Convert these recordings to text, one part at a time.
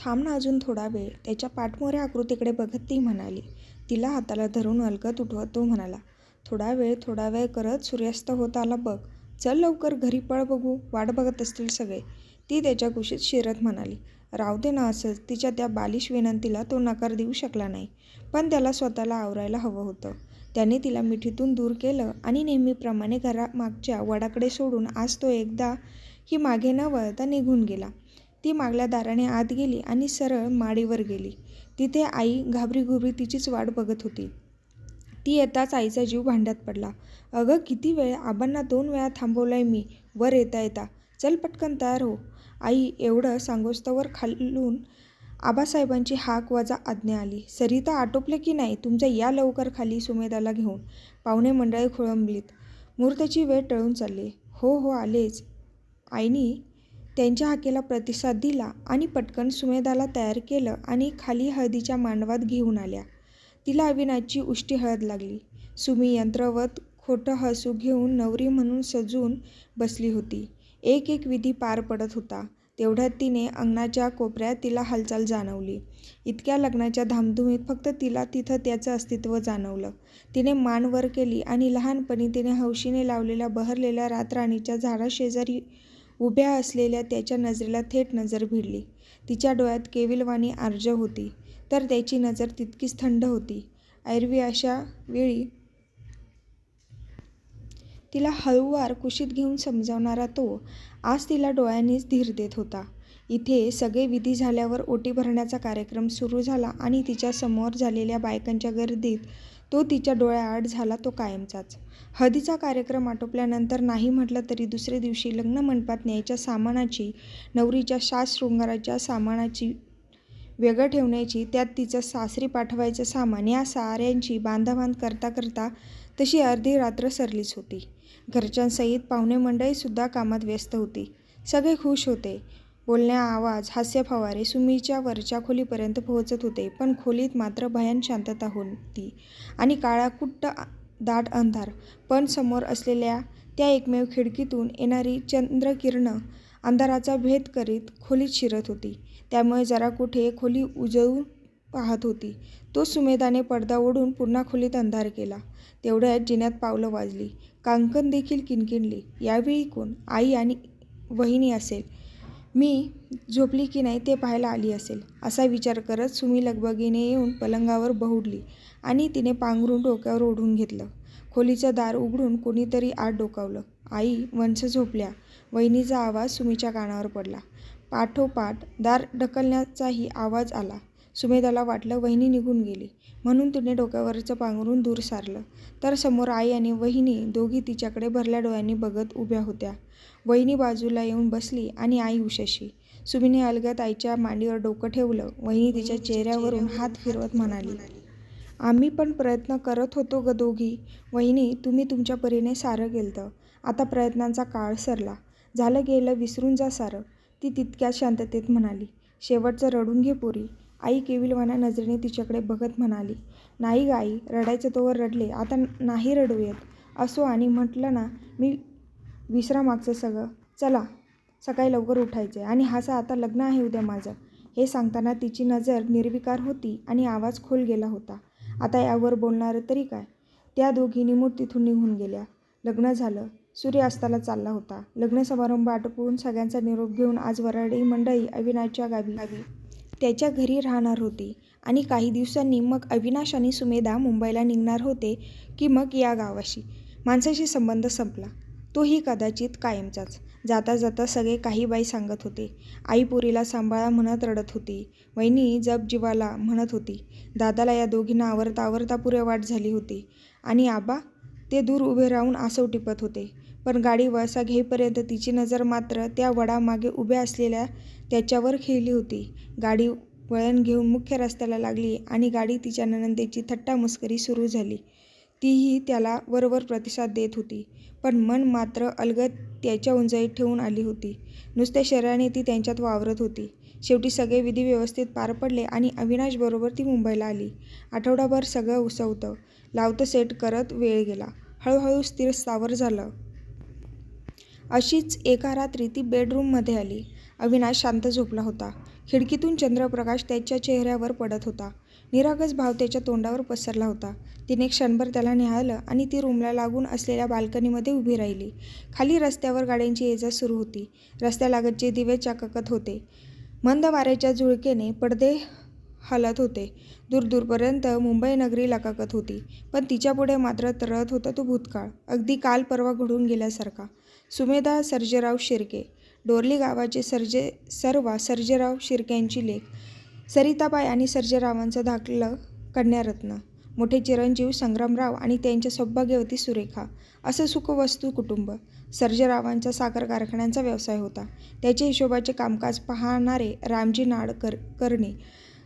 थांब ना अजून थोडा वेळ. त्याच्या पाठमोऱ्या आकृतीकडे बघत ती म्हणाली. तिला हाताला धरून अलगद उठवत तो म्हणाला, थोडा वेळ करत सूर्यास्त होत आला बघ. चल लवकर घरी पळ बघू, वाट बघत असतील सगळे. ती त्याच्या कुशीत शिरत म्हणाली. राहू दे ना असंच. तिच्या त्या बालिश विनंतीला तो नकार देऊ शकला नाही. पण त्याला स्वतःला आवरायला हवं होतं. त्याने तिला मिठीतून दूर केलं आणि नेहमीप्रमाणे घरामागच्या वडाकडे सोडून आज तो एकदा ही मागे न वळता निघून गेला. ती मागल्या दाराने आत गेली आणि सरळ माडीवर गेली. तिथे आई घाबरीघुबरी तिचीच वाट बघत होती. ती येताच आईचा जीव भांड्यात पडला. अगं किती वेळ, आबांना 2 वेळा थांबवलंय मी. वर येता चल पटकन तयार हो. आई एवढं सांगोस्तवर खालून आबासाहेबांची हाक वजा आज्ञा आली. सरिता आटोपले की नाही तुमचं, या लवकर खाली सुमेधाला घेऊन. पाहुणे मंडळी खोळंबलीत. मुहूर्ताची वेळ टळून चालली. हो आलेच. आईनी त्यांच्या हाकेला प्रतिसाद दिला आणि पटकन सुमेधाला तयार केलं आणि खाली हळदीच्या मांडवात घेऊन आल्या. तिला अविनाशची उष्टी हळद लागली. सुमी यंत्रवत खोटं हसू घेऊन नवरी म्हणून सजून बसली होती. एक विधी पार पडत होता. तेवढ्यात तिने अंगणाच्या कोपऱ्यात तिला हालचाल जाणवली. इतक्या लग्नाच्या धामधुमीत फक्त तिला तिथं त्याचं अस्तित्व जाणवलं. तिने मान वर केली आणि लहानपणी तिने हौशीने लावलेल्या बहरलेल्या रातराणीच्या झाडाशेजारी उभ्या असलेल्या त्याच्या नजरेला थेट नजर भिडली. तिच्या डोळ्यात केविलवाणी आर्जव होती, तर त्याची नजर तितकीच थंड होती. एरवी अशा वेळी तिला हळूवार कुशीत घेऊन समजावणारा तो आज तिला डोळ्यांनीच धीर देत होता. इथे सगळे विधी झाल्यावर ओटी भरण्याचा कार्यक्रम सुरू झाला आणि तिच्या समोर झालेल्या बायकांच्या गर्दीत तो तिच्या डोळ्याआड झाला तो कायमचाच. हळदीचा कार्यक्रम आटोपल्यानंतर नाही म्हटलं तरी दुसरे दिवशी लग्न मंडपात न्यायच्या सामानाची, नवरीच्या साज शृंगाराच्या सामानाची वेगळं ठेवण्याची, त्यात तिचं सासरी पाठवायचं सामान, या साऱ्यांची बांधाबांध करता तशी अर्धी रात्र सरलीच होती. घरच्यांसहित पाहुणे मंडळीसुद्धा कामात व्यस्त होती. सगळे खुश होते. बोलण्या आवाज, हास्यफवारे सुमीच्या वरच्या खोलीपर्यंत पोहोचत होते. पण खोलीत मात्र भयान शांतता होती आणि काळाकुट्ट दाट अंधार. पण समोर असलेल्या त्या एकमेव खिडकीतून येणारी चंद्रकिरणं अंधाराचा भेद करीत खोलीत शिरत होती. त्यामुळे जरा कुठे खोली उजळून पाहत होती. तो सुमेधाने पडदा ओढून पुन्हा खोलीत अंधार केला. तेवढ्यात जिन्यात पावलं वाजली. कांकण देखील किणकिणली. यावेळी कोण? आई आणि वहिनी असेल. मी झोपली की नाही ते पाहायला आली असेल, असा विचार करत सुमी लगबगीने येऊन पलंगावर बहुडली आणि तिने पांघरून डोक्यावर ओढून घेतलं. खोलीचं दार उघडून कोणीतरी आत डोकावलं. आई, वंश झोपल्या. वहिनीचा आवाज सुमीच्या कानावर पडला. पाठोपाठ दार ढकलण्याचाही आवाज आला. सुमेधाला वाटलं वहिनी निघून गेली, म्हणून तिने डोक्यावरचं पांघरून दूर सारलं. तर समोर आई आणि वहिनी दोघी तिच्याकडे भरल्या डोळ्यांनी बघत उभ्या होत्या. वहिनी बाजूला येऊन बसली आणि आई उशाशी. सुमीने अलगद आईच्या मांडीवर डोकं ठेवलं. वहिनी तिच्या चेहऱ्यावरून हात फिरवत म्हणाली, आम्ही पण प्रयत्न करत होतो ग दोघी. वहिनी, तुम्ही तुमच्या परीने सारं केलतं. आता प्रयत्नांचा काळ सरला. झालं गेलं, विसरून जा सारं, ती तितक्याच शांततेत म्हणाली. शेवटचं रडून घे पोरी. आई केविलवाण्या नजरेने तिच्याकडे बघत म्हणाली. नाही ग आई, रडायचं तोवर रडले, आता नाही रडू येत. असो, आणि म्हटलं ना मी, विसरा मागचं सगळं. चला, सकाळी लवकर उठायचंय आणि हसा, आता लग्न आहे उद्या माझं. हे सांगताना तिची नजर निर्विकार होती आणि आवाज खोल गेला होता. आता यावर बोलणारं तरी काय? त्या दोघी निमूट तिथून निघून गेल्या. लग्न झालं. सूर्य अस्ताला चालला होता. लग्न समारंभ आटोपून सगळ्यांचा निरोप घेऊन आज वऱ्हाडी मंडळी अविनाशच्या गावी त्याच्या घरी राहणार होती आणि काही दिवसांनी मग अविनाश आणि सुमेधा मुंबईला निघणार होते की मग या गावाशी माणसाशी संबंध संपला, तोही कदाचित कायमचाच. जाता जाता सगळे काही बाई सांगत होते. आई पोरीला सांभाळा म्हणत रडत होती. वहिनी जप जीवाला म्हणत होती. दादाला या दोघींना आवरता पुरे वाट झाली होती. आणि आबा, ते दूर उभे राहून आसव टिपत होते. पण गाडी वळसा घेईपर्यंत तिची नजर मात्र त्या वडामागे उभ्या असलेल्या त्याच्यावर खिळली होती. गाडी वळण घेऊन मुख्य रस्त्याला लागली आणि गाडी तिच्या नणंदेची थट्टा मस्करी सुरू झाली. तीही त्याला वरवर प्रतिसाद देत होती, पण मन मात्र अलगद त्याच्या उंजळीत ठेवून आली होती. नुसत्या शरीराने ती त्यांच्यात वावरत होती. शेवटी सगळे विधी व्यवस्थित पार पडले आणि अविनाशबरोबर ती मुंबईला आली. आठवडाभर सगळं उसवतं लावतं सेट करत वेळ गेला. हळूहळू स्थिर स्थावर झालं. अशीच एका रात्री ती बेडरूममध्ये आली. अविनाश शांत झोपला होता. खिडकीतून चंद्रप्रकाश त्याच्या चेहऱ्यावर पडत होता. निरागस भाव त्याच्या तोंडावर पसरला होता. तिने क्षणभर त्याला निहाळलं आणि ती रूमला लागून असलेल्या बाल्कनीमध्ये उभी राहिली. खाली रस्त्यावर गाड्यांची ये-जा सुरू होती. रस्त्यालगतचे दिवे चकाकत होते. मंद वाऱ्याच्या झुळकेने पडदे हलत होते. दूरदूरपर्यंत मुंबई नगरी लकाकत होती. पण तिच्यापुढे मात्र तरळत होता तो भूतकाळ, अगदी काल परवा घडून गेल्यासारखा. सुमेधा सर्जेराव शिर्के, डोरली गावाचे सर्वा सर्जेराव शिर्क्यांची लेक, सरिताबाई आणि सर्जेरावांचं धाकलं कन्यारत्न, मोठे चिरंजीव संग्रामराव आणि त्यांच्या सौभाग्यवती सुरेखा, असं सुखवस्तू कुटुंब. सर्जेरावांचा साखर कारखान्यांचा व्यवसाय होता. त्याचे हिशोबाचे कामकाज पाहणारे रामजी करणे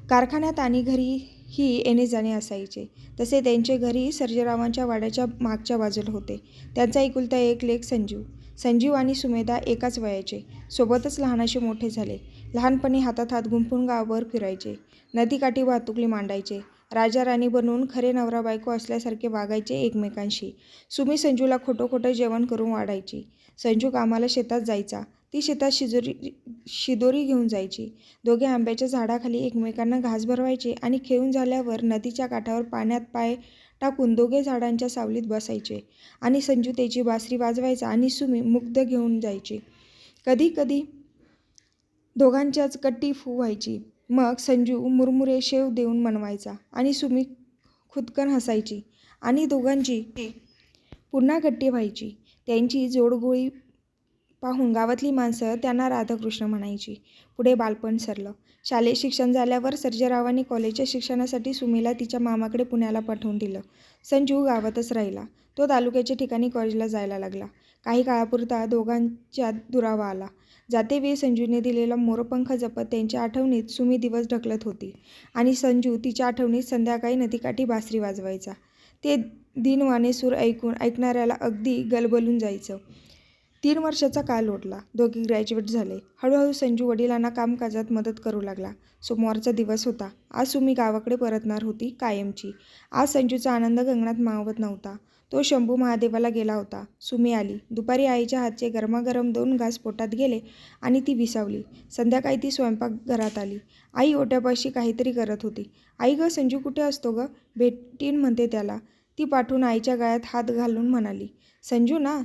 कारखान्यात आणि घरीही येणे-जाणे असायचे. तसे त्यांचे घरही सर्जेरावांच्या वाड्याच्या मागच्या बाजूला होते. त्यांचा एकुलता एक लेक संजीव आणि सुमेधा एकाच वयाचे, सोबतच लहानाचे मोठे झाले. लहानपणी हातात हात गुंफून गावभर फिरायचे. नदीकाठी भातुकली मांडायचे. राजा-राणी बनून खरे नवरा-बायको असल्यासारखे वागायचे एकमेकांशी. सुमी संजूला खोटं जेवण करून वाढायची. संजू कामाला शेतात जायचा. ती शेतात शिदोरी घेऊन जायची. दोघे आंब्याच्या झाडाखाली एकमेकांना घास भरवायचे आणि खेळून झाल्यावर नदीच्या काठावर पाण्यात पाय टाकून दोघे झाडांच्या सावलीत बसायचे आणि संजू त्याची बासरी वाजवायचा आणि सुमी मुग्ध घेऊन जायची. कधी कधी दोघांच्याच कट्टी फू व्हायची. मग संजू मुरमुरे शेव देऊन मनवायचा आणि सुमी खुदकन हसायची आणि दोघांची पुन्हा कट्टी व्हायची. त्यांची जोडगोळी पाहून गावातली माणसं त्यांना राधाकृष्ण म्हणायची. पुढे बालपण सरलं. शालेय शिक्षण झाल्यावर सर्जेरावांनी कॉलेजच्या शिक्षणासाठी सुमीला तिच्या मामाकडे पुण्याला पाठवून दिलं. संजू गावातच राहिला. तो तालुक्याच्या ठिकाणी कॉलेजला जायला लागला. काही काळापुरता दोघांच्यात दुरावा आला. जातेवेळी संजूने दिलेला मोरपंख जपत त्यांच्या आठवणीत सुमी दिवस ढकलत होती आणि संजू तिच्या आठवणीत संध्याकाळी नदीकाठी बासरी वाजवायचा. ते दीनवाणे सूर ऐकून ऐकणाऱ्याला अगदी गलबलून जायचं. 3 वर्षाचा काळ लोटला. दोघे ग्रॅज्युएट झाले. हळूहळू संजू वडिलांना कामकाजात मदत करू लागला. सोमवारचा दिवस होता. आज सुमी गावाकडे परतणार होती कायमची. आज संजूचा आनंद गगनात मावत नव्हता. तो शंभू महादेवाला गेला होता. सुमी आली. दुपारी आईच्या हातचे गरमागरम 2 घास पोटात गेले आणि ती विसावली. संध्याकाळी ती स्वयंपाकघरात आली. आई ओट्यापाशी काहीतरी करत होती. आई गं, संजू कुठे असतो गं? भेटीन म्हणते त्याला. ती पाठवून आईच्या गळ्यात हात घालून म्हणाली, संजू ना,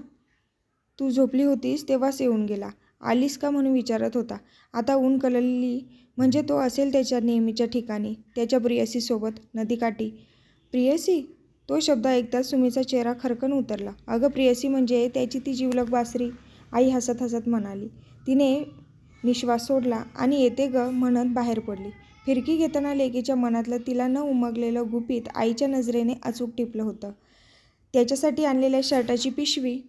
तू झोपली होतीस तेव्हाच येऊन गेला. आलीस का म्हणून विचारत होता. आता ऊन कलली म्हणजे तो असेल त्याच्या नेहमीच्या ठिकाणी, त्याच्या प्रियसीसोबत नदीकाठी. प्रियसी? तो शब्द ऐकताच सुमीचा चेहरा खरकन उतरला. अगं, प्रियसी म्हणजे त्याची ती जिवलग बासरी, आई हसत हसत म्हणाली. तिने निश्वास सोडला आणि येते ग म्हणत बाहेर पडली. फिरकी घेताना लेकीच्या मनातलं तिला न उमगलेलं गुपित आईच्या नजरेने अचूक टिपलं होतं. त्याच्यासाठी आणलेल्या शर्टाची पिशवी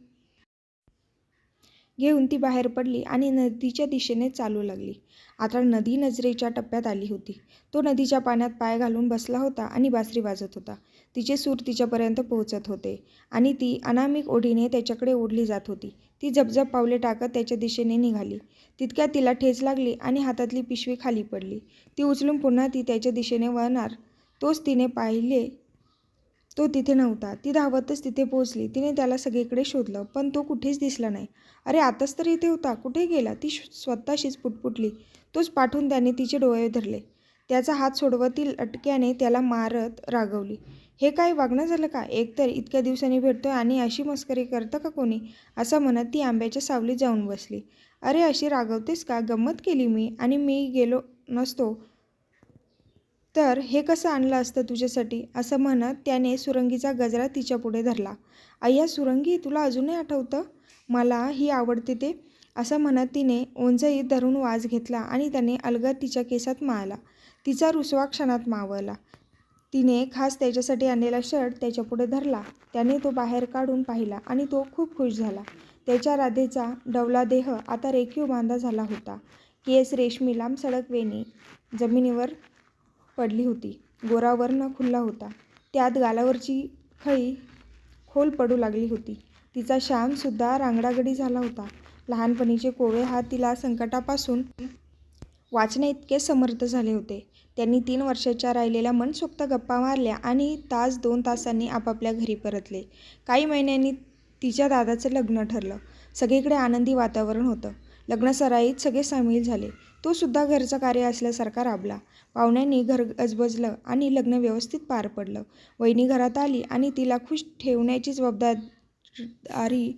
घेऊन ती बाहेर पडली आणि नदीच्या दिशेने चालू लागली. आता नदी नजरेच्या टप्प्यात आली होती. तो नदीच्या पाण्यात पाय घालून बसला होता आणि बासरी वाजत होता. तिचे सूर तिच्यापर्यंत पोहोचत होते आणि ती अनामिक ओढीने त्याच्याकडे ओढली जात होती. ती जपजप पावले टाकत त्याच्या दिशेने निघाली. तितक्यात तिला ठेच लागली आणि हातातली पिशवी खाली पडली. ती उचलून पुन्हा ती त्याच्या दिशेने वळणार तोच तिने पाहिले तो तिथे नव्हता. ती धावतच तिथे पोहोचली. तिने त्याला सगळीकडे शोधलं, पण तो कुठेच दिसला नाही. अरे, आताच तर इथे होता, कुठे गेला? ती स्वतःशीच पुटपुटली. तोच पाठवून त्याने तिचे डोळे धरले. त्याचा हात सोडवत ती लटक्याने त्याला मारत रागवली. हे काय वागणं झालं का? एकतर इतक्या दिवसांनी भेटतोय आणि अशी मस्करी करतं का कोणी? असं म्हणत ती आंब्याच्या सावलीत जाऊन बसली. अरे, अशी रागवतेस का? गंमत केली मी, आणि मी गेलो नसतो तर हे कसं आणलं असतं तुझ्यासाठी? असं म्हणत त्याने सुरंगीचा गजरा तिच्यापुढे धरला. अय्या सुरंगी, तुला अजूनही आठवतं? मला ही आवडते ते. असं म्हणत तिने ओंजळीत धरून वास घेतला आणि त्याने अलगद तिच्या केसात माळला. तिचा रुसवा क्षणात मावळला. तिने खास त्याच्यासाठी आणलेला शर्ट त्याच्यापुढे धरला. त्याने तो बाहेर काढून पाहिला आणि तो खूप खुश झाला. त्याच्या राधेचा डवला देह आता रेखीव बांधा झाला होता. केस रेशमी लांबसडक वेणी जमिनीवर पडली होती. गोरा वर्ण खुलला होता. त्यात गालावरची खळी खोल पडू लागली होती. तिचा श्यामसुद्धा रांगडागडी झाला होता. लहानपणीचे कोवळे हात तिला संकटापासून वाचण्याइतके समर्थ झाले होते. त्यांनी 3 वर्षाच्या राहिलेल्या मनसोक्त गप्पा मारल्या आणि 2 तासांनी आपापल्या घरी परतले. काही महिन्यांनी तिच्या दादाचं लग्न ठरलं. सगळीकडे आनंदी वातावरण होतं. लग्नसराईत सगळे सामील झाले. तो सुद्धा घरचं कार्य असल्यासारखा राबला. पाहुण्यांनी घर गजबजलं आणि लग्न व्यवस्थित पार पडलं. वहिनी घरात आली आणि तिला खुश ठेवण्याची जबाबदारी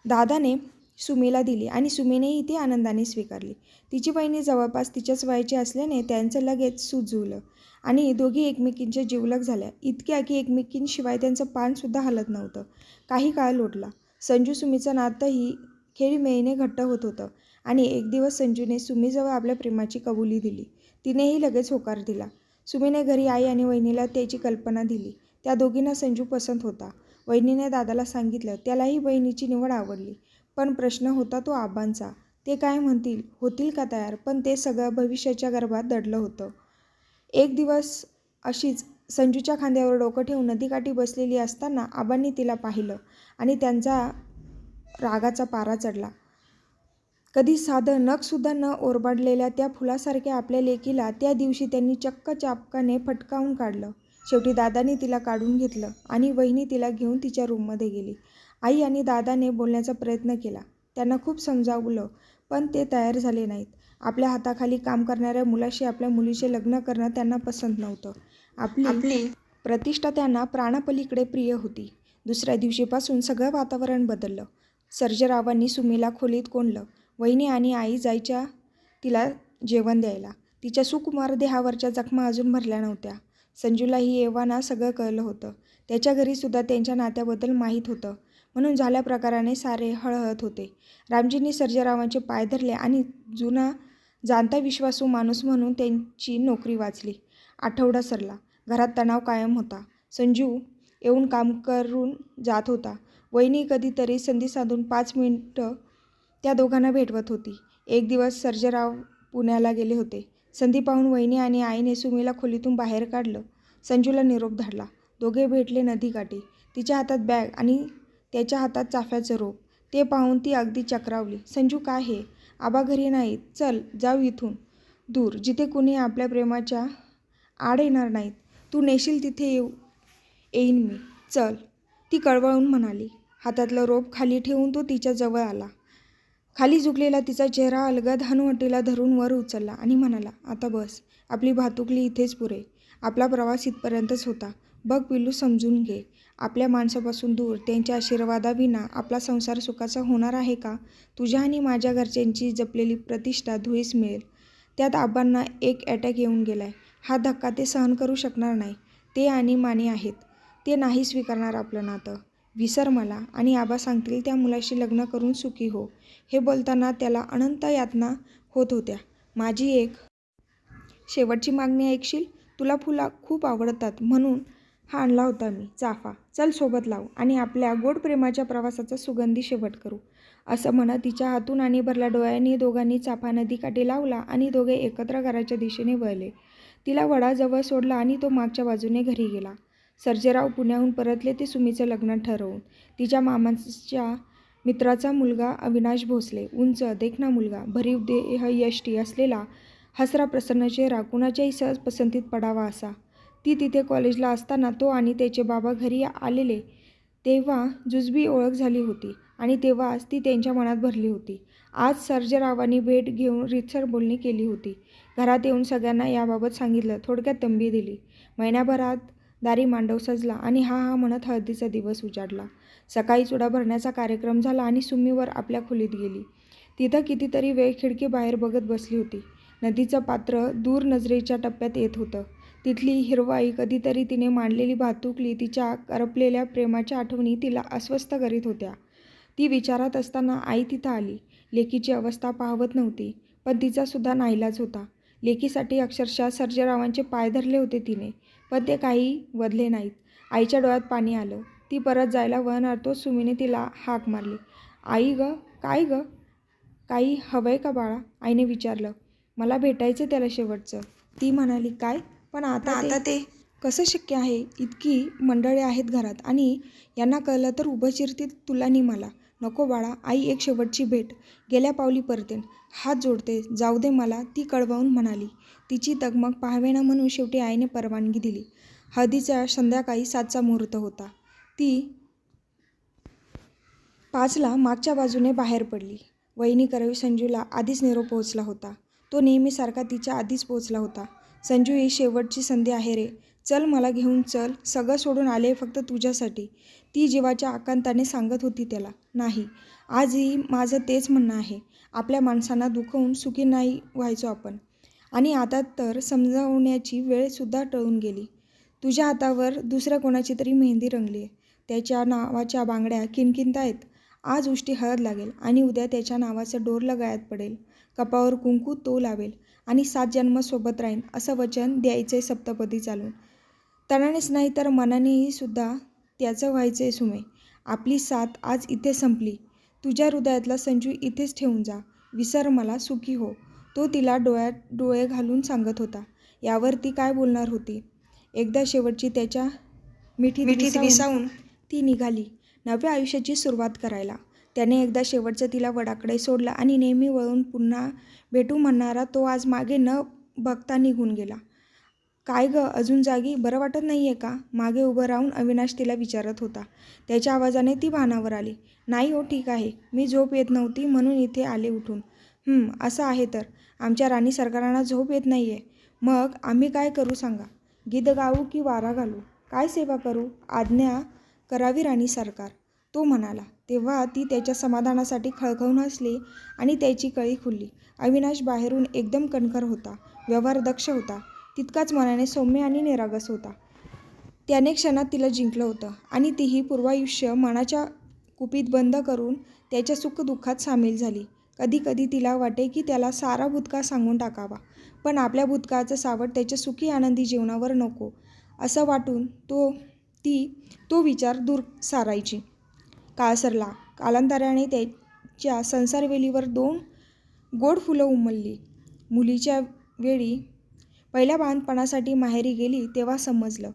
दादाने सुमीला दिली आणि सुमीनेही ती आनंदाने स्वीकारली. तिची बहिणी जवळपास तिच्याच वयाची असल्याने त्यांचं लगेच सूत जुळलं आणि दोघी एकमेकींच्या जिवलग झाल्या, इतक्या की एकमेकींशिवाय त्यांचं पानसुद्धा हलत नव्हतं. काही काळ लोटला. संजू सुमीचं नातंही खेळीमेळीने घट्ट होत होतं आणि एक दिवस संजूने सुमीजवळ आपल्या प्रेमाची कबुली दिली. तिनेही लगेच होकार दिला. सुमीने घरी आई आणि वहिनीला त्याची कल्पना दिली. त्या दोघींना संजू पसंत होता. वहिनीने दादाला सांगितलं. त्यालाही बहिणीची निवड आवडली. पण प्रश्न होता तो आबांचा. ते काय म्हणतील, होतील का तयार? पण ते सगळं भविष्याच्या गर्भात दडलं होतं. एक दिवस अशीच संजूच्या खांद्यावर डोकं ठेवून नदीकाठी बसलेली असताना आबांनी तिला पाहिलं आणि त्यांचा रागाचा पारा चढला. कधी साधं नखसुद्धा न ओरबाडलेल्या त्या फुलासारख्या आपल्या लेकीला त्या दिवशी त्यांनी चक्क चापकाने फटकावून काढलं. शेवटी दादाने तिला काढून घेतलं आणि वहिनी तिला घेऊन तिच्या रूममध्ये गेली. आई आणि दादाने बोलण्याचा प्रयत्न केला. त्यांना खूप समजावलं, पण ते तयार झाले नाहीत. आपल्या हाताखाली काम करणाऱ्या मुलाशी आपल्या मुलीचे लग्न करणं त्यांना पसंत नव्हतं. आपली प्रतिष्ठा त्यांना प्राणापलीकडे प्रिय होती. दुसऱ्या दिवशीपासून सगळं वातावरण बदललं. सर्जेरावांनी सुमीला खोलीत कोंडलं. वहिनी आणि आई जायच्या तिला जेवण द्यायला. तिच्या सुकुमार देहावरच्या जखमा अजून भरल्या नव्हत्या. संजूलाही एव्हाना सगळं कळलं होतं. त्याच्या घरीसुद्धा त्यांच्या नात्याबद्दल माहीत होतं, म्हणून झाल्या प्रकाराने सारे हळहळत होते. रामजींनी सर्जेरावांचे पाय धरले आणि जुना जाणता विश्वासू माणूस म्हणून त्यांची नोकरी वाचली. आठवडा सरला. घरात तणाव कायम होता. संजू येऊन काम करून जात होता. वहिनी कधीतरी संधी साधून 5 मिनिटं त्या दोघांना भेटवत होती. एक दिवस सर्जेराव पुण्याला गेले होते. संधी पाहून वहिनी आणि आईने सुमीला खोलीतून बाहेर काढलं. संजूला निरोप धाडला. दोघे भेटले नदीकाठी. तिच्या हातात बॅग आणि त्याच्या हातात चाफ्याचं रोप. ते पाहून ती अगदी चक्रावली. संजू, काय हे? आबा घरी नाहीत. चल जाऊ इथून दूर, जिथे कुणी आपल्या प्रेमाच्या आड येणार नाहीत. तू नेशील तिथे येईन मी. चल, ती कळवळून म्हणाली. हातातलं रोप खाली ठेवून तो तिच्या जवळ आला. खाली झुकलेला तिचा चेहरा अलगद हनुवटीला धरून वर उचलला आणि म्हणाला, आता बस. आपली भातुकली इथेच पुरे. आपला प्रवास इथपर्यंतच होता. बघ पिल्लू, समजून घे. आपल्या माणसापासून दूर, त्यांच्या आशीर्वादाविना आपला संसार सुखाचा होणार आहे का? तुझ्या आणि माझ्या घरच्यांची जपलेली प्रतिष्ठा धुळीस मिळेल. त्यात आबांना एक अटॅक येऊन गेलाय. हा धक्का ते सहन करू शकणार नाही. ते आणि माने आहेत. ते नाही स्वीकारणार आपलं नातं. विसर मला आणि आबा सांगतील त्या मुलाशी लग्न करून सुखी हो. हे बोलताना त्याला अनंत यातना होत होत्या. माझी एक शेवटची मागणी ऐकशील? तुला फुलं खूप आवडतात म्हणून हा आणला होता मी, चाफा. चल सोबत लावू आणि आपल्या गोड प्रेमाच्या प्रवासाचा सुगंधी शेवट करू. असं म्हणत तिच्या हातून आणि भरल्या डोळ्यांनी दोघांनी चाफा नदीकाठी लावला आणि दोघे एकत्र घराच्या दिशेने वळले. तिला वडाजवळ सोडलं आणि तो मागच्या बाजूने घरी गेला. सर्जेराव पुण्याहून परतले ते सुमीचं लग्न ठरवून. तिच्या मामाच्या मित्राचा मुलगा अविनाश भोसले, उंच देखणा मुलगा, भरीव देहयष्टी असलेला, हसरा प्रसन्न चेहरा, कुणाच्याही सहज पसंतीत पडावा असा. ती तिथे कॉलेजला असताना तो आणि त्याचे बाबा घरी आलेले तेव्हा जुजबी ओळख झाली होती आणि तेव्हाच ती त्यांच्या मनात भरली होती. आज सर्जेरावांनी भेट घेऊन रीतसर बोलणी केली होती. घरात येऊन सगळ्यांना याबाबत सांगितलं. थोडक्यात तंबी दिली. महिन्याभरात दारी मांडव सजला आणि हा हा म्हणत हळदीचा दिवस उजाडला. सकाळी चुडा भरण्याचा कार्यक्रम झाला आणि सुमीवर आपल्या खोलीत गेली. तिथं कितीतरी वेळ खिडकी बाहेर बघत बसली होती. नदीचं पात्र दूर नजरेच्या टप्प्यात येत होतं. तिथली हिरवाई, कधीतरी तिने मांडलेली भातुकली, तिच्या करपलेल्या प्रेमाच्या आठवणी तिला अस्वस्थ करीत होत्या. ती विचारात असताना आई तिथं आली. लेकीची अवस्था पाहवत नव्हती, पण तिचासुद्धा नाईलाज होता. लेकीसाठी अक्षरशः सर्जेरावांचे पाय धरले होते तिने, पण ते काही वधले नाहीत. आईच्या डोळ्यात पाणी आलं. ती परत जायला वळणार तोच सुमीने तिला हाक मारली. आई ग, काय ग? काही हवंय का बाळा? आईने विचारलं. मला भेटायचं त्याला शेवटचं. ती म्हणाली, काय? पण आता ते कसं शक्य आहे? इतकी मंडळी आहेत घरात आणि यांना कळलं तर उभं चिरतील तुला आणि मला. नको बाळा, आई एक शेवटची भेट. गेल्या पावली परतेन. हात जोडते, जाऊ दे मला, ती कळवळून म्हणाली. तिची तगमग पाहावेना म्हणून शेवटी आईने परवानगी दिली. हळदीच्या संध्याकाळी 7चा मुहूर्त होता. ती 5ला मागच्या बाजूने बाहेर पडली. वहिनी करवी संजूला आधीच निरोप पोहोचला होता. तो नेहमीसारखा तिच्या आधीच पोहोचला होता. संजू, ही शेवटची संधी आहे रे. चल, मला घेऊन चल. सगळं सोडून आले फक्त तुझ्यासाठी, ती जीवाच्या आकांताने सांगत होती त्याला. नाही, आजही माझं तेच म्हणणं आहे. आपल्या माणसांना दुखवून सुखी नाही व्हायचो आपण. आणि आता तर समजावण्याची वेळसुद्धा टळून गेली. तुझ्या हातावर दुसऱ्या कोणाची तरी मेहंदी रंगली आहे. त्याच्या नावाच्या बांगड्या किणकिणतायत. आज उष्टी हळद लागेल आणि उद्या त्याच्या नावाचं डोरलं गळ्यात पडेल. कपाळावर कुंकू तो लावेल आणि 7 जन्म सोबत राहीन असं वचन द्यायचंय सप्तपदी चालून. तनानेच नाही तर मनानेही सुद्धा त्याचं व्हायचंय सुमे. आपली साथ आज इथे संपली. तुझ्या हृदयातला संजू इथेच ठेवून जा. विसर मला, सुखी हो. तो तिला डोळ्यात डोळे घालून सांगत होता. यावर ती काय बोलणार होती? एकदा शेवटची त्याच्या मिठीत विसावून ती निघाली नव्या आयुष्याची सुरुवात करायला. त्याने एकदा शेवटचं तिला वडाकडे सोडलं आणि नेहमी वळून पुन्हा भेटू म्हणणारा तो आज मागे न बघता निघून गेला. काय गं, अजून जागी? बरं वाटत नाहीये का? मागे उभं राहून अविनाश तिला विचारत होता. त्याच्या आवाजाने ती भानावर आली. नाही हो, ठीक आहे. मी झोप येत नव्हती म्हणून इथे आले उठून. असं आहे तर. आमच्या राणी सरकारांना झोप येत नाहीये. मग आम्ही काय करू सांगा? गीत गाऊ की वारा घालू? काय सेवा करू? आज्ञा करावी राणी सरकार, तो म्हणाला. तेव्हा ती त्याच्या समाधानासाठी खळखळून हसली आणि त्याची कळी खुलली. अविनाश बाहेरून एकदम कणखर होता, व्यवहारदक्ष होता, तितकाच मनाने सौम्य आणि निरागस होता. त्याने क्षणात तिला जिंकलं होतं आणि तीही पूर्वायुष्य मनाच्या कुपीत बंद करून त्याच्या सुखदुःखात सामील झाली. कधी कधी तिला वाटे की त्याला सारा भूतकाळ सांगून टाकावा, पण आपल्या भूतकाळाचं सावट त्याच्या सुखी आनंदी जीवनावर नको असं वाटून तो विचार दूर सारायची. काळ सरला. कालांतराने त्याच्या संसारवेलीवर 2 गोड फुलं उमलली. मुलीच्या वेळी पहिल्या बाळंतपणासाठी माहेरी गेली तेव्हा समजलं.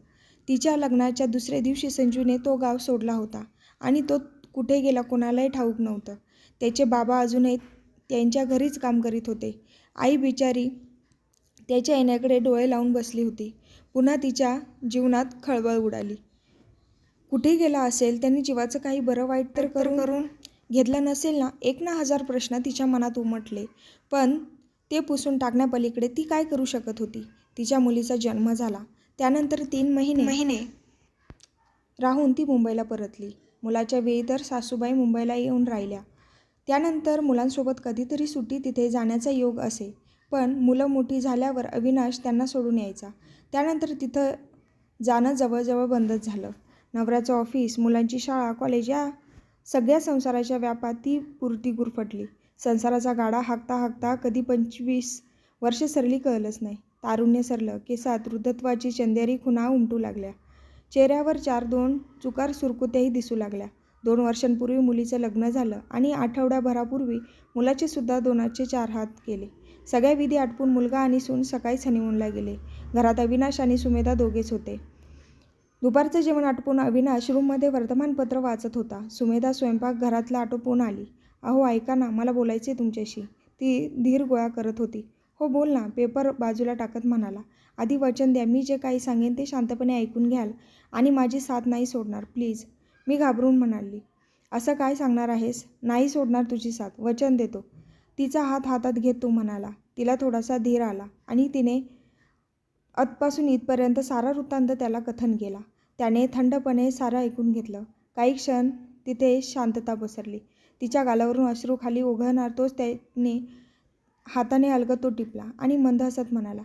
तिच्या लग्नाच्या दुसऱ्या दिवशी संजूने तो गाव सोडला होता आणि तो कुठे गेला कोणालाही ठाऊक नव्हतं. त्याचे बाबा अजूनही त्यांच्या घरीच काम करीत होते. आई बिचारी त्याच्या येण्याकडे डोळे लावून बसली होती. पुन्हा तिच्या जीवनात खळबळ उडाली. कुठे गेला असेल? त्यांनी जीवाचं काही बरं वाईट तर करून घेतलं नसेल ना? 1 ना 1000 प्रश्न तिच्या मनात उमटले. पण ते पुसून टाकण्यापलीकडे ती काय करू शकत होती? तिच्या मुलीचा जन्म झाला. त्यानंतर 3 महिने राहून ती मुंबईला परतली. मुलाच्या वेळी तर सासूबाई मुंबईला येऊन राहिल्या. त्यानंतर मुलांसोबत कधीतरी सुट्टी तिथे जाण्याचा योग असे. पण मुलं मोठी झाल्यावर अविनाश त्यांना सोडून यायचा. त्यानंतर तिथं जाणं जवळजवळ बंदच झालं. नवऱ्याचं ऑफिस, मुलांची शाळा, कॉलेज या सगळ्या संसाराच्या व्यापात ती पुरती गुरफटली. संसाराचा गाडा हाकता हाकता कधी 25 वर्ष सरली कळलंच नाही. तारुण्य सरलं. केसात वृद्धत्वाची चंदेरी खुणा उमटू लागल्या. चेहऱ्यावर 4-2 चुकार सुरकुत्याही दिसू लागल्या. 2 वर्षांपूर्वी मुलीचं लग्न झालं आणि आठवड्याभरापूर्वी मुलाचे सुद्धा 2चे 4 हात केले. सगळ्या विधी आटपून मुलगा आणि सून सकाळीच हनीमूनला गेले. घरात अविनाश आणि सुमेधा दोघेच होते. दुपारचं जेवण आटपून अविनाश रूममध्ये वर्तमानपत्र वाचत होता. सुमेधा स्वयंपाकघरातलं आटोपून आली. अहो ऐका ना, मला बोलायचंय तुमच्याशी. ती धीर गोळा करत होती. हो बोल ना, पेपर बाजूला टाकत म्हणाला. आधी वचन द्या, मी जे काही सांगेन ते शांतपणे ऐकून घ्याल आणि माझी साथ नाही सोडणार प्लीज. मी घाबरून म्हणाली. असं काय सांगणार आहेस? नाही सोडणार तुझी साथ, वचन देतो. तिचा हात हातात घेत तो म्हणाला. तिला थोडासा धीर आला आणि तिने आतपासून इथपर्यंत सारा वृत्तांत त्याला कथन केला. त्याने थंडपणे सारं ऐकून घेतलं. काही क्षण तिथे शांतता पसरली. तिच्या गालावरून अश्रू खाली ओघळणार तोच त्याने हाताने अलगद तो टिपला आणि मंद हसत म्हणाला.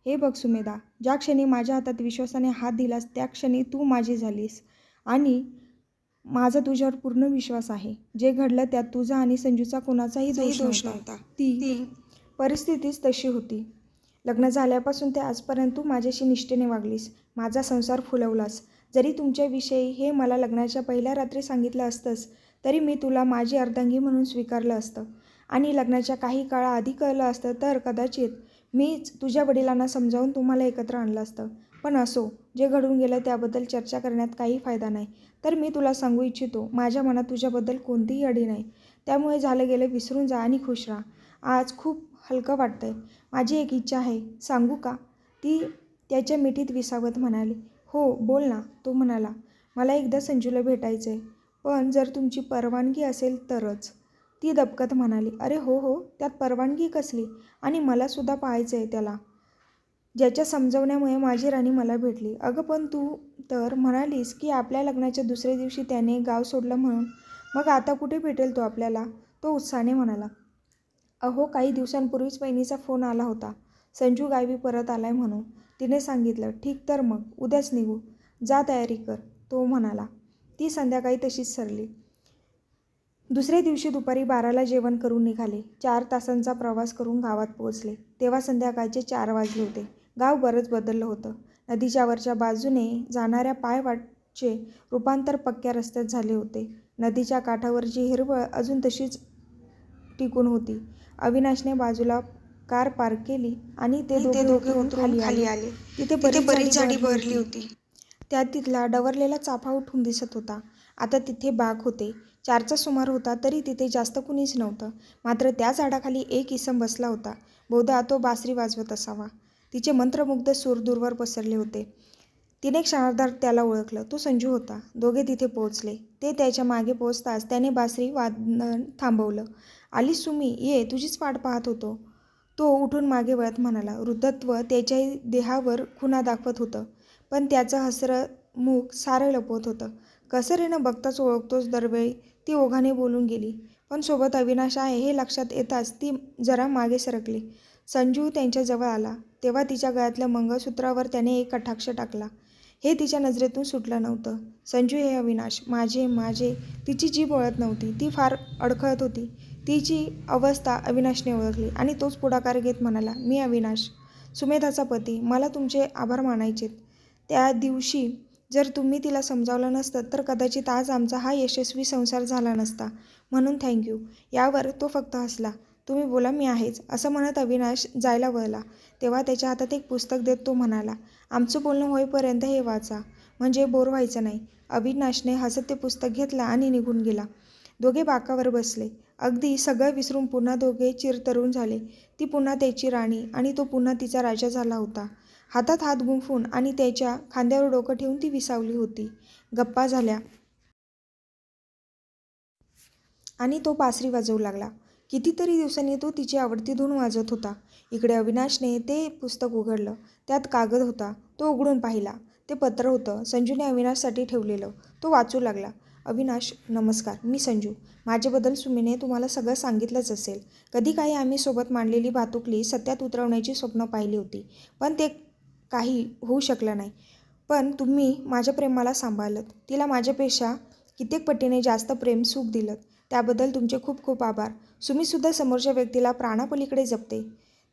हे बघ सुमेधा, ज्या क्षणी माझ्या हातात विश्वासाने हात दिलास त्या क्षणी तू माझी झालीस आणि माझा तुझ्यावर पूर्ण विश्वास आहे. जे घडलं त्यात तुझा आणि संजूचा कोणाचाही दोष नव्हता. ती परिस्थितीच तशी होती. लग्न झाल्यापासून ते आजपर्यंत तू माझ्याशी निष्ठेने वागलीस, माझा संसार फुलवलास. जरी तुमच्याविषयी हे मला लग्नाच्या पहिल्या रात्री सांगितलं असतंस तरी मी तुला माझी अर्धांगी म्हणून स्वीकारलं असतं आणि लग्नाच्या काही काळाआधी कळलं असतं तर कदाचित मीच तुझ्या वडिलांना समजावून तुम्हाला एकत्र आणलं असतं. पण असो, जे घडून गेलं त्याबद्दल चर्चा करण्यात काही फायदा नाही. तर मी तुला सांगू इच्छितो, माझ्या मनात तुझ्याबद्दल कोणतीही अढी नाही. त्यामुळे झालं गेलं विसरून जा आणि खुश राहा. आज खूप हलकं वाटतंय. माझी एक इच्छा आहे, सांगू का? ती त्याच्या मिठीत विसावत म्हणाली. हो बोल ना, तो म्हणाला. मला एकदा संजूला भेटायचंय, पण जर तुमची परवानगी असेल तरच. ती दबकत म्हणाली, अरे हो हो, त्यात परवानगी कसली? आणि मलासुद्धा पाहायचं आहे त्याला, ज्याच्या समजवण्यामुळे माझी राणी मला भेटली. अगं पण तू तर म्हणालीस की आपल्या लग्नाच्या दुसऱ्या दिवशी त्याने गाव सोडलं म्हणून. मग आता कुठे भेटेल तो आपल्याला? तो उत्साहाने म्हणाला. अहो, काही दिवसांपूर्वीच वहिनीचा फोन आला होता. संजू गावी परत आलाय म्हणून. तिने सांगितलं. ठीक, तर मग उद्याच निघू. जा तयारी कर, तो म्हणाला. ती संध्याकाळी तशीच सरली. दुसऱ्या दिवशी दुपारी 12ला जेवण करून निघाले. 4 तासांचा प्रवास करून गावात पोहोचले. तेव्हा संध्याकाळचे 4 वाजले होते. गाव बरंच बदललं होतं. नदीच्या वरच्या बाजूने जाणाऱ्या पायवाटचे रूपांतर पक्क्या रस्त्यात झाले होते. नदीच्या काठावरची हिरवळ अजून तशीच टिकून होती. अविनाशने बाजूला कार पार्क केली आणि ते दोघे उतरून खाली आले. तिथे बरीच झाडी बहरली होती. त्यात तिथला डवरलेला चाफा उठून दिसत होता. आता तिथे बाग होते. 4चा सुमार होता तरी तिथे जास्त कुणीच नव्हतं. मात्र त्या झाडाखाली एक इसम बसला होता. बहुधा तो बासरी वाजवत असावा. तिचे मंत्रमुग्ध सूर दूरवर पसरले होते. तिने क्षणार्धात त्याला ओळखलं. तो संजू होता. दोघे तिथे पोहोचले. ते त्याच्या मागे पोहोचताच त्याने बासरी वादन थांबवलं. आलीस सुमी, ये, तुझीच वाट पाहत होतो. तो उठून मागे वळत म्हणाला. वृद्धत्व त्याच्या देहावर खुणा दाखवत होतं, पण त्याचं हसरं मुख सारं लपवत होतं. कसं रे, न बघताच ओळखतोस दरवेळी, ती ओघाने बोलून गेली. पण सोबत अविनाश आहे हे लक्षात येताच ती जरा मागे सरकली. संजू त्यांच्याजवळ आला तेव्हा तिच्या गळ्यातल्या मंगळसूत्रावर त्याने एक कटाक्ष टाकला. हे तिच्या नजरेतून सुटलं नव्हतं. संजू, हे अविनाश, माझे. तिची जीभ वळत नव्हती. ती फार अडखळत होती. तिची अवस्था अविनाशने ओळखली आणि तोच पुढाकार घेत म्हणाला, मी अविनाश, सुमेधाचा पती. मला तुमचे आभार मानायचेत. त्या दिवशी जर तुम्ही तिला समजावलं नसतं तर कदाचित आज आमचा हा यशस्वी संसार झाला नसता. म्हणून थँक्यू. यावर तो फक्त हसला. तुम्ही बोला, मी आहेच, असं म्हणत अविनाश जायला वळला तेव्हा त्याच्या हातात एक पुस्तक देत तो म्हणाला, आमचं बोलणं होईपर्यंत हे वाचा, म्हणजे बोर व्हायचं नाही. अविनाशने हसत ते पुस्तक घेतलं आणि निघून गेला. दोघे बाकावर बसले. अगदी सगळं विसरून पुन्हा दोघे चिरतरुण झाले. ती पुन्हा त्याची राणी आणि तो पुन्हा तिचा राजा झाला होता. हातात हात गुंफून आणि त्याच्या खांद्यावर डोकं ठेवून ती विसावली होती. गप्पा झाल्या आणि तो बासरी वाजवू लागला. कितीतरी दिवसांनी तो तिची आवडती धून वाजवत होता. इकडे अविनाशने ते पुस्तक उघडलं. त्यात कागद होता. तो उघडून पाहिला. ते पत्र होतं, संजूने अविनाशसाठी ठेवलेलं. तो वाचू लागला. अविनाश, नमस्कार. मी संजू. माझ्याबद्दल सुमीने तुम्हाला सगळं सांगितलंच असेल. कधी काही आम्ही सोबत मांडलेली भातुकली सत्यात उतरवण्याची स्वप्न पाहिली होती, पण ते काही होऊ शकलं नाही. पण तुम्ही माझ्या प्रेमाला सांभाळलंत. तिला माझ्यापेक्षा कित्येक पटीने जास्त प्रेम सुख दिलं. त्याबद्दल तुमचे खूप खूप आभार. सुमीसुद्धा समोरच्या व्यक्तीला प्राणापलीकडे जपते.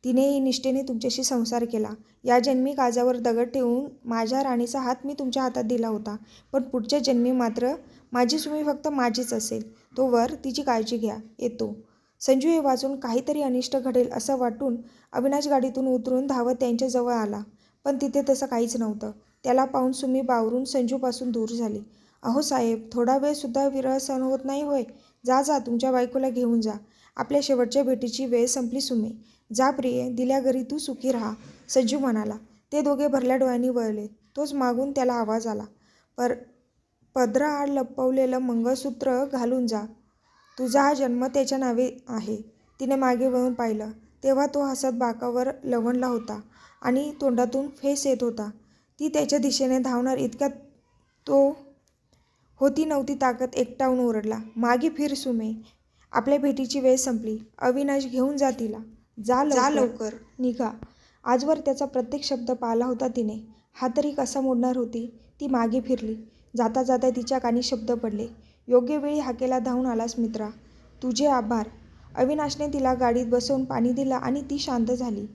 तिनेही निष्ठेने तुमच्याशी संसार केला. या जन्मी काळजावर दगड ठेवून माझ्या राणीचा हात मी तुमच्या हातात दिला होता, पण पुढच्या जन्मी मात्र माझी सुमी फक्त माझीच असेल. तोवर तिची काळजी घ्या. येतो. संजू हे वाचून काहीतरी अनिष्ट घडेल असं वाटून अविनाश गाडीतून उतरून धावत त्यांच्याजवळ आला, पण तिथे तसं काहीच नव्हतं. त्याला पाहून सुमी बावरून संजूपासून दूर झाली. अहो साहेब, थोडा वेळसुद्धा विरह सहन होत नाही होय? जा, तुमच्या बायकोला घेऊन जा. आपल्या शेवटच्या भेटीची वेळ संपली सुमे. जा प्रिये, दिल्या घरी तू सुखी राहा, संजू म्हणाला. ते दोघे भरल्या डोळ्यांनी वळले. तोच मागून त्याला आवाज आला, पदराआड लपवलेलं मंगळसूत्र घालून जा. तुझा हा जन्म त्याच्या नावे आहे. तिने मागे वळून पाहिलं तेव्हा तो हसत बाकावर लवंडला होता आणि तोंडातून फेस येत होता. ती त्याच्या दिशेने धावणार इतक्यात तो होती नव्हती ताकद एकटावून ओरडला, मागे फिर सुमे. आपल्या भेटीची वेळ संपली. अविनाश, घेऊन जा तिला. जा लवकर. निघा. आजवर त्याचा प्रत्येक शब्द पाळला होता तिने. हा तरी कसा मोडणार होती? ती मागे फिरली. जाता जाता तिच्या कानी शब्द पडले, योग्य वेळी हाकेला धावून आलास मित्रा. तुझे आभार. अविनाशने तिला गाडीत बसवून पाणी दिलं आणि ती शांत झाली.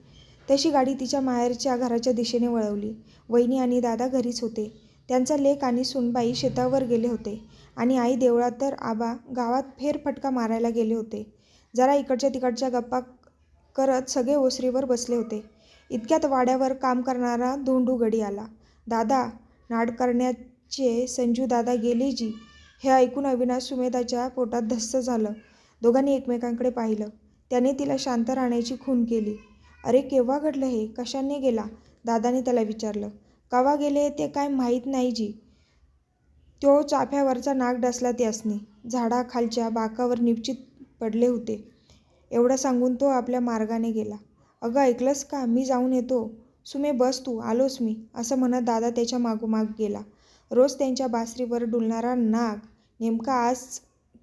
तशी गाडी तिच्या माहेरच्या घराच्या दिशेने वळवली. वहिनी आणि दादा घरीच होते. त्यांचा लेक आणि सूनबाई शेतावर गेले होते आणि आई देवळात तर आबा गावात फेरफटका मारायला गेले होते. जरा इकडच्या तिकडच्या गप्पा करत सगळे ओसरीवर बसले होते. इतक्यात वाड्यावर काम करणारा धोंडू गडी आला. दादा, नाडकर्ण्याचे संजू दादा गेले जी. हे ऐकून अविनाश सुमेधाच्या पोटात धस्स झालं. दोघांनी एकमेकांकडे पाहिलं. त्याने तिला शांत राहण्याची खूण केली. अरे, केव्हा घडलं हे? कशाने गेला? दादाने त्याला विचारलं. कवा गेले ते काय माहीत नाही जी. तो चाफ्यावरचा नाग डसला त्यासनी. झाडाखालच्या बाकावर निपचित पडले होते. एवढं सांगून तो आपल्या मार्गाने गेला. "अगं ऐकलंस का? मी जाऊन येतो. सुमे बस तू, आलोच मी," असं म्हणत दादा त्याच्या मागोमाग गेला. रोज त्यांच्या बासरीवर डुलणारा नाग नेमका आज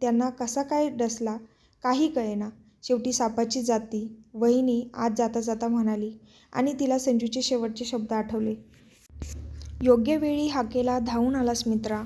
त्यांना कसा काय डसला काही कळेना. शेवटी सापाची जाती वहिनी आज जाता जाता म्हणाली आणि तिला संजूचे शेवटचे शब्द आठवले. "योग्य वेळी हाकेला धावून आलास मित्रा.